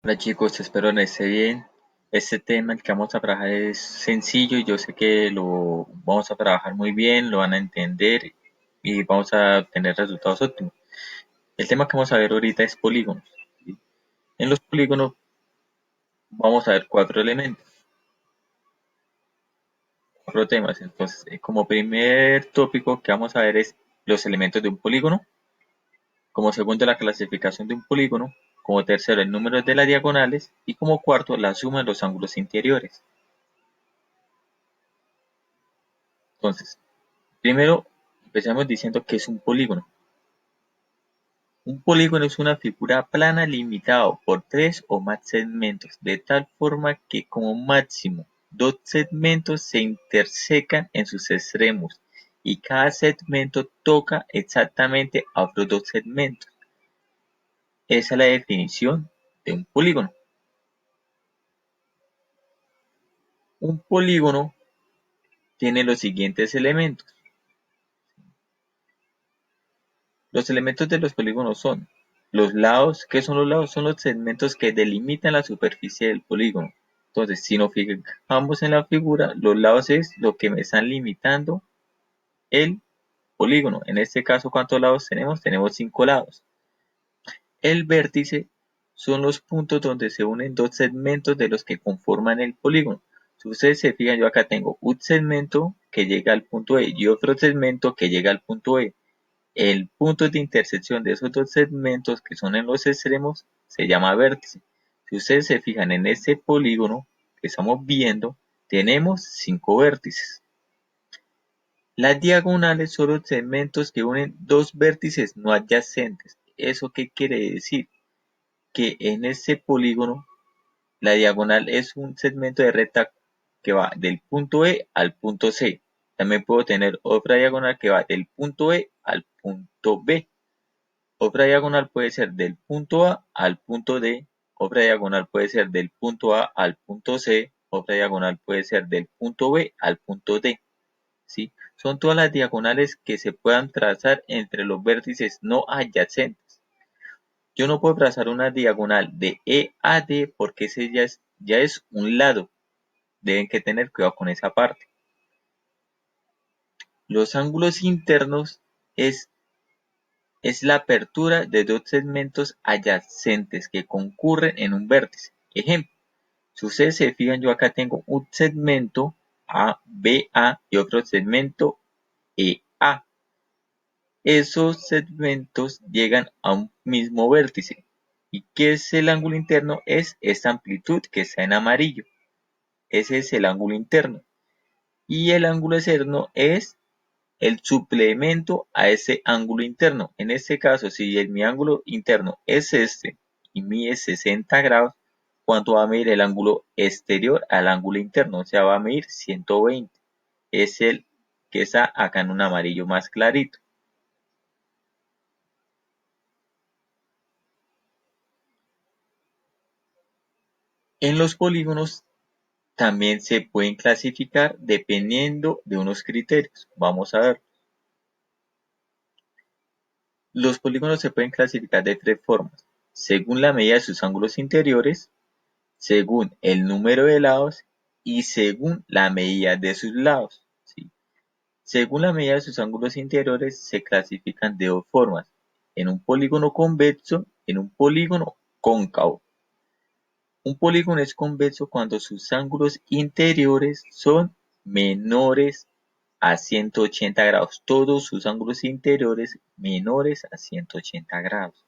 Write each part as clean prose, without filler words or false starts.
Hola chicos, espero que esté bien. Este tema el que vamos a trabajar es sencillo y yo sé que lo vamos a trabajar muy bien, lo van a entender y vamos a obtener resultados óptimos. El tema que vamos a ver ahorita es polígonos. ¿Sí? En los polígonos vamos a ver cuatro elementos, cuatro temas. Entonces, como primer tópico que vamos a ver es los elementos de un polígono, como segundo la clasificación de un polígono, como tercero el número de las diagonales y como cuarto la suma de los ángulos interiores. Entonces, primero, empezamos diciendo que es un polígono. Un polígono es una figura plana limitado por tres o más segmentos, de tal forma que como máximo dos segmentos se intersecan en sus extremos y cada segmento toca exactamente a otros dos segmentos. Esa es la definición de un polígono. Un polígono tiene los siguientes elementos. Los elementos de los polígonos son los lados. ¿Qué son los lados? Son los segmentos que delimitan la superficie del polígono. Entonces, si nos fijamos en la figura, los lados es lo que me están limitando el polígono. En este caso, ¿cuántos lados tenemos? Tenemos 5 lados. El vértice son los puntos donde se unen dos segmentos de los que conforman el polígono. Si ustedes se fijan, yo acá tengo un segmento que llega al punto E y otro segmento que llega al punto E. El punto de intersección de esos dos segmentos que son en los extremos se llama vértice. Si ustedes se fijan en este polígono que estamos viendo, tenemos 5 vértices. Las diagonales son los segmentos que unen dos vértices no adyacentes. ¿Eso qué quiere decir? Que en este polígono la diagonal es un segmento de recta que va del punto E al punto C. También puedo tener otra diagonal que va del punto E al punto B. Otra diagonal puede ser del punto A al punto D, otra diagonal puede ser del punto A al punto C, otra diagonal puede ser del punto B al punto D. ¿Sí? Son todas las diagonales que se puedan trazar entre los vértices no adyacentes. Yo no puedo trazar una diagonal de E a D porque ese ya es un lado. Deben que tener cuidado con esa parte. Los ángulos internos es la apertura de dos segmentos adyacentes que concurren en un vértice. Ejemplo, si ustedes se fijan, yo acá tengo un segmento ABA y otro segmento EA. Esos segmentos llegan a un mismo vértice. ¿Y qué es el ángulo interno? Es esta amplitud que está en amarillo. Ese es el ángulo interno. Y el ángulo externo es el suplemento a ese ángulo interno. En este caso, si mi ángulo interno es este y mide 60 grados, ¿cuánto va a medir el ángulo exterior al ángulo interno? O sea, va a medir 120. Es el que está acá en un amarillo más clarito. En los polígonos también se pueden clasificar dependiendo de unos criterios. Vamos a ver. Los polígonos se pueden clasificar de tres formas: según la medida de sus ángulos interiores, según el número de lados y según la medida de sus lados. ¿Sí? Según la medida de sus ángulos interiores se clasifican de dos formas: en un polígono convexo y en un polígono cóncavo. Un polígono es convexo cuando sus ángulos interiores son menores a 180 grados, todos sus ángulos interiores menores a 180 grados.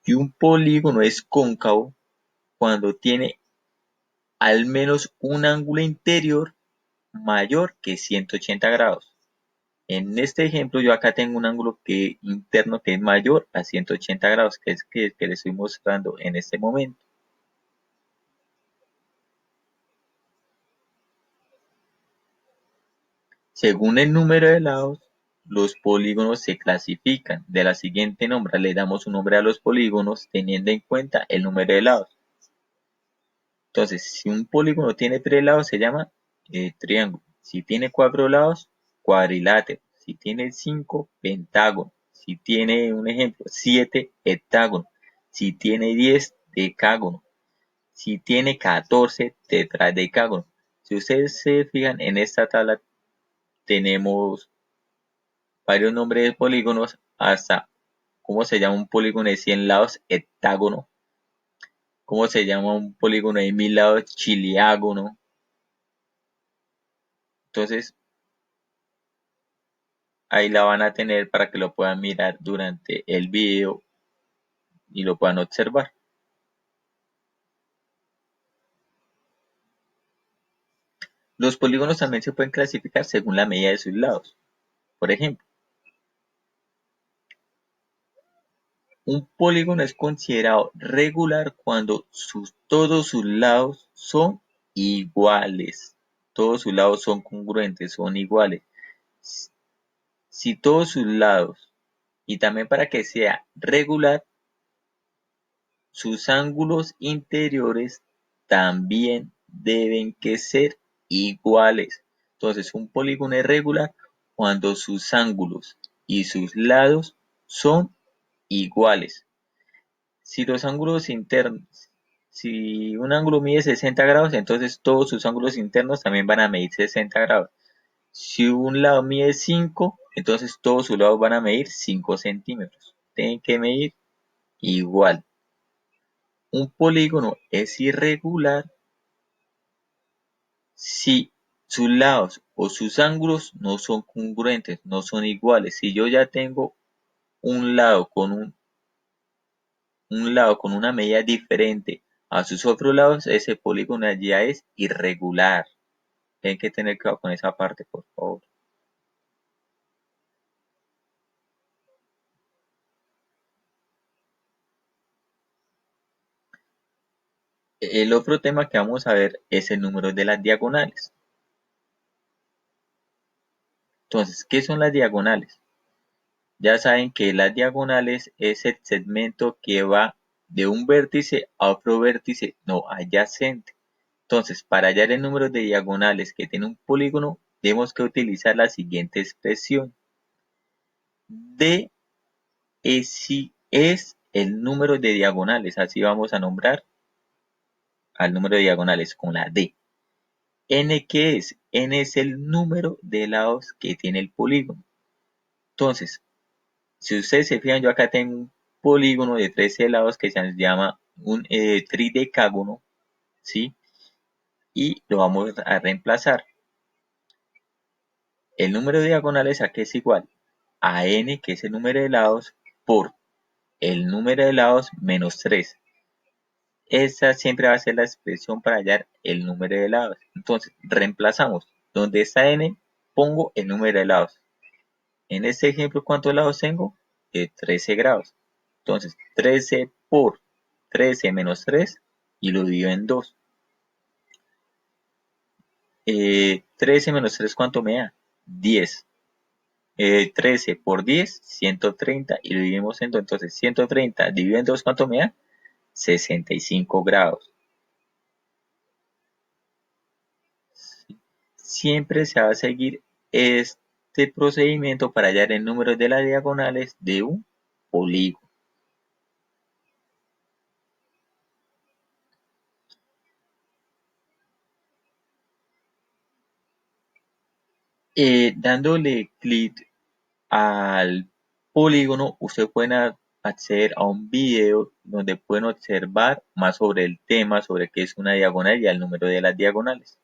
Y un polígono es cóncavo cuando tiene al menos un ángulo interior mayor que 180 grados. En este ejemplo yo acá tengo un ángulo interno que es mayor a 180 grados, que es que le estoy mostrando en este momento. Según el número de lados, los polígonos se clasifican de la siguiente manera. Le damos un nombre a los polígonos teniendo en cuenta el número de lados. Entonces, si un polígono tiene 3 lados, se llama triángulo. Si tiene 4 lados, cuadrilátero. Si tiene 5, pentágono. Si tiene, un ejemplo, 7, heptágono. Si tiene 10, decágono. Si tiene 14 tetradecágono. Si ustedes se fijan en esta tabla tenemos varios nombres de polígonos hasta cómo se llama un polígono de 100 lados, heptágono, cómo se llama un polígono de 1000 lados, chiliágono. Entonces ahí la van a tener para que lo puedan mirar durante el video y lo puedan observar. Los polígonos también se pueden clasificar según la medida de sus lados. Por ejemplo, un polígono es considerado regular cuando todos sus lados son iguales. Todos sus lados son congruentes, son iguales. Si todos sus lados, y también para que sea regular, sus ángulos interiores también deben que ser iguales. Entonces, un polígono es regular cuando sus ángulos y sus lados son iguales. Si los ángulos internos, si un ángulo mide 60 grados, entonces todos sus ángulos internos también van a medir 60 grados. Si un lado mide 5, entonces todos sus lados van a medir 5 centímetros. Tienen que medir igual. Un polígono es irregular si sus lados o sus ángulos no son congruentes, no son iguales. Si yo ya tengo un lado con un lado con una medida diferente a sus otros lados, ese polígono ya es irregular. Tienen que tener cuidado con esa parte, por favor. El otro tema que vamos a ver es el número de las diagonales. Entonces, ¿qué son las diagonales? Ya saben que las diagonales es el segmento que va de un vértice a otro vértice no adyacente. Entonces, para hallar el número de diagonales que tiene un polígono, tenemos que utilizar la siguiente expresión. D es el número de diagonales, así vamos a nombrar al número de diagonales con la D. N, ¿qué es? N es el número de lados que tiene el polígono. Entonces, si ustedes se fijan, yo acá tengo un polígono de 13 lados que se llama un tridecágono, ¿sí? Y lo vamos a reemplazar. El número de diagonales aquí es igual a n, que es el número de lados, por el número de lados menos 3. Esa siempre va a ser la expresión para hallar el número de lados. Entonces, reemplazamos. Donde está n, pongo el número de lados. En este ejemplo, ¿cuántos lados tengo? 13 grados. Entonces, 13 por 13 menos 3 y lo divido en 2. 13 menos 3, ¿cuánto me da? 10. 13 por 10, 130 y lo dividimos en 2. Entonces, 130 dividido en 2, ¿cuánto me da? 65 grados. Siempre se va a seguir este procedimiento para hallar el número de las diagonales de un polígono. Dándole clic al polígono, ustedes pueden acceder a un video donde pueden observar más sobre el tema, sobre qué es una diagonal y el número de las diagonales.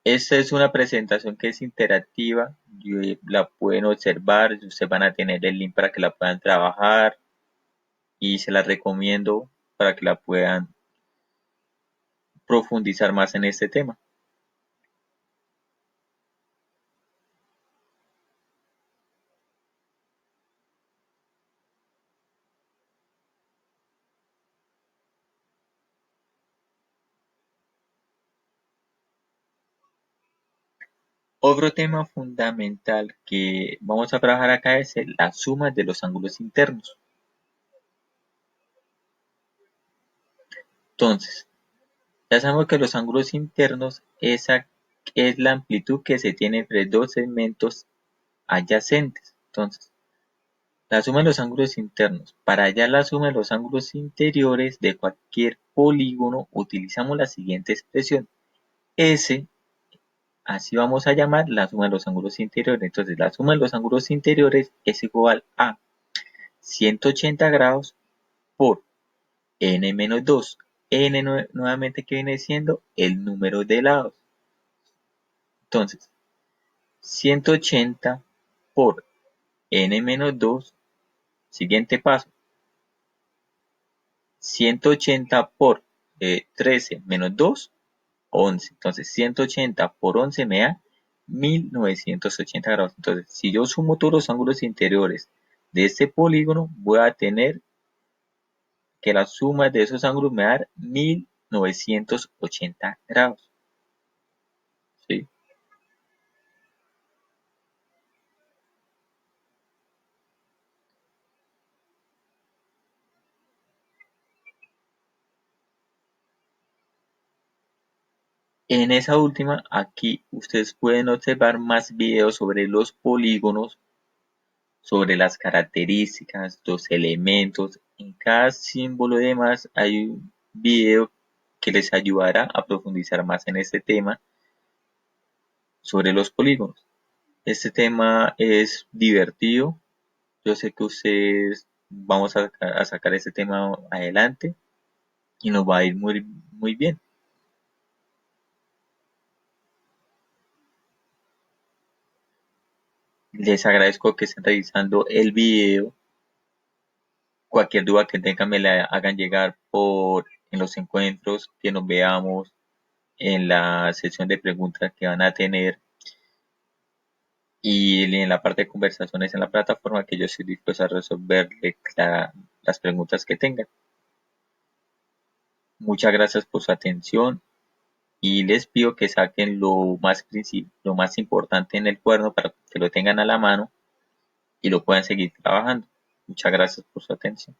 Esta es una presentación que es interactiva, la pueden observar, ustedes van a tener el link para que la puedan trabajar y se la recomiendo para que la puedan profundizar más en este tema. Otro tema fundamental que vamos a trabajar acá es la suma de los ángulos internos. Entonces, ya sabemos que los ángulos internos es la amplitud que se tiene entre dos segmentos adyacentes. Entonces, la suma de los ángulos internos. Para hallar la suma de los ángulos interiores de cualquier polígono, utilizamos la siguiente expresión. S, así vamos a llamar la suma de los ángulos interiores. Entonces, la suma de los ángulos interiores es igual a 180 grados por n menos 2. N nuevamente que viene siendo el número de lados. Entonces, 180 por n menos 2. Siguiente paso. 180 por 13 menos 2, 11. Entonces, 180 por 11 me da 1980 grados. Entonces, si yo sumo todos los ángulos interiores de este polígono, voy a tener que la suma de esos ángulos me da 1980 grados. ¿Sí? En esa última, aquí ustedes pueden observar más videos sobre los polígonos, sobre las características, los elementos. En cada símbolo y demás hay un video que les ayudará a profundizar más en este tema sobre los polígonos. Este tema es divertido. Yo sé que ustedes vamos a sacar este tema adelante y nos va a ir muy, muy bien. Les agradezco que estén revisando el video. Cualquier duda que tengan me la hagan llegar en los encuentros, que nos veamos en la sesión de preguntas que van a tener y en la parte de conversaciones en la plataforma, que yo estoy dispuesto a resolverle las preguntas que tengan. Muchas gracias por su atención y les pido que saquen lo más importante en el cuaderno para que lo tengan a la mano y lo puedan seguir trabajando. Muchas gracias por su atención.